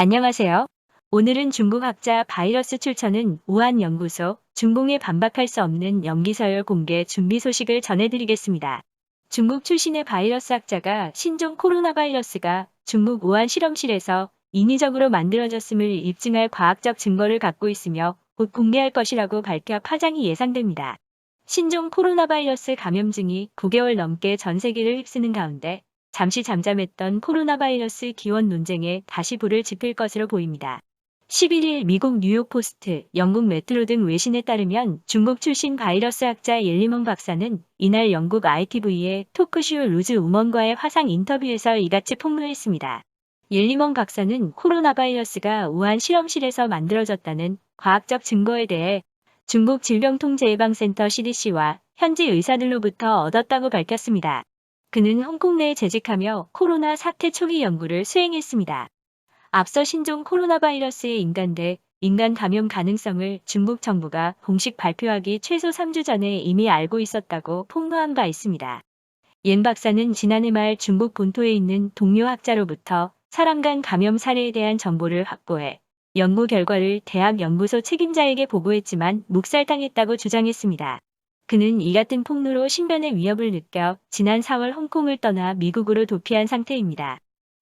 안녕하세요. 오늘은 중국 학자 바이러스 출처는 우한 연구소, 중공에 반박할 수 없는 연기서열 공개 준비 소식을 전해드리겠습니다. 중국 출신의 바이러스 학자가 신종 코로나 바이러스가 중국 우한 실험실에서 인위적으로 만들어졌음을 입증할 과학적 증거를 갖고 있으며 곧 공개할 것이라고 밝혀 파장이 예상됩니다. 신종 코로나 바이러스 감염증이 9개월 넘게 전 세계를 휩쓰는 가운데 잠시 잠잠했던 코로나 바이러스 기원 논쟁에 다시 불을 지필 것으로 보입니다. 11일 미국 뉴욕 포스트, 영국 메트로 등 외신에 따르면 중국 출신 바이러스 학자 옐리먼 박사는 이날 영국 ITV의 토크쇼 루즈 우먼과의 화상 인터뷰에서 이같이 폭로했습니다. 옐리먼 박사는 코로나 바이러스가 우한 실험실에서 만들어졌다는 과학적 증거에 대해 중국 질병통제예방센터 CDC와 현지 의사들로부터 얻었다고 밝혔습니다. 그는 홍콩 내에 재직하며 코로나 사태 초기 연구를 수행했습니다. 앞서 신종 코로나 바이러스의 인간 감염 가능성을 중국 정부가 공식 발표하기 최소 3주 전에 이미 알고 있었다고 폭로한 바 있습니다. 옌 박사는 지난해 말 중국 본토에 있는 동료 학자로부터 사람 간 감염 사례에 대한 정보를 확보해 연구 결과를 대학 연구소 책임자에게 보고했지만 묵살당했다고 주장했습니다. 그는 이 같은 폭로로 신변의 위협을 느껴 지난 4월 홍콩을 떠나 미국으로 도피한 상태입니다.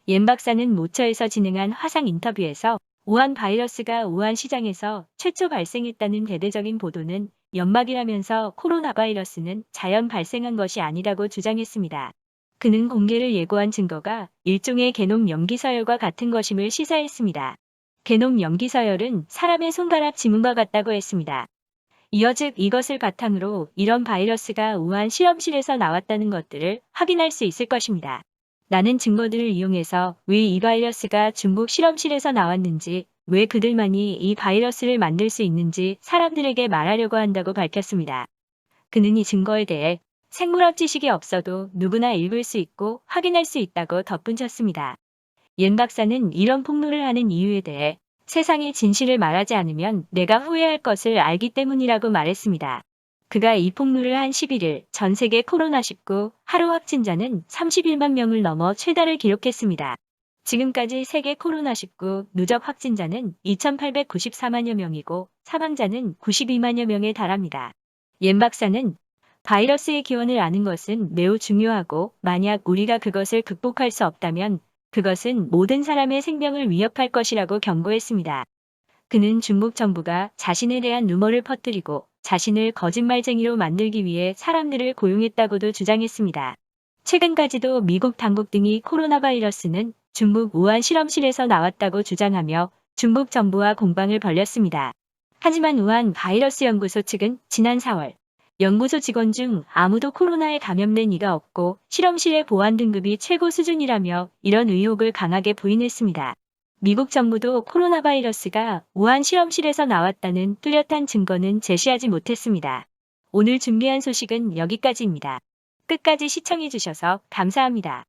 옌 박사는 모처에서 진행한 화상 인터뷰에서 우한 바이러스가 우한 시장에서 최초 발생했다는 대대적인 보도는 연막이라면서 코로나 바이러스는 자연 발생한 것이 아니라고 주장했습니다. 그는 공개를 예고한 증거가 일종의 게놈 염기서열과 같은 것임을 시사했습니다. 게놈 염기서열은 사람의 손가락 지문과 같다고 했습니다. 이어즉 이것을 바탕으로 이런 바이러스가 우한 실험실에서 나왔다는 것들을 확인할 수 있을 것입니다. 나는 증거들을 이용해서 왜 이 바이러스가 중국 실험실에서 나왔는지, 왜 그들만이 이 바이러스를 만들 수 있는지 사람들에게 말하려고 한다고 밝혔습니다. 그는 이 증거에 대해 생물학 지식이 없어도 누구나 읽을 수 있고 확인할 수 있다고 덧붙였습니다. 옌 박사는 이런 폭로를 하는 이유에 대해 세상의 진실을 말하지 않으면 내가 후회할 것을 알기 때문이라고 말했습니다. 그가 이 폭로를 한 11일 전 세계 코로나19 하루 확진자는 31만 명을 넘어 최다를 기록했습니다. 지금까지 세계 코로나19 누적 확진자는 2,894만여 명이고 사망자는 92만여 명에 달합니다. 옌 박사는 바이러스의 기원을 아는 것은 매우 중요하고 만약 우리가 그것을 극복할 수 없다면 그것은 모든 사람의 생명을 위협할 것이라고 경고했습니다. 그는 중국 정부가 자신에 대한 루머를 퍼뜨리고 자신을 거짓말쟁이로 만들기 위해 사람들을 고용했다고도 주장했습니다. 최근까지도 미국 당국 등이 코로나 바이러스는 중국 우한 실험실에서 나왔다고 주장하며 중국 정부와 공방을 벌였습니다. 하지만 우한 바이러스 연구소 측은 지난 4월 연구소 직원 중 아무도 코로나에 감염된 이가 없고 실험실의 보안 등급이 최고 수준이라며 이런 의혹을 강하게 부인했습니다. 미국 정부도 코로나 바이러스가 우한 실험실에서 나왔다는 뚜렷한 증거는 제시하지 못했습니다. 오늘 준비한 소식은 여기까지입니다. 끝까지 시청해주셔서 감사합니다.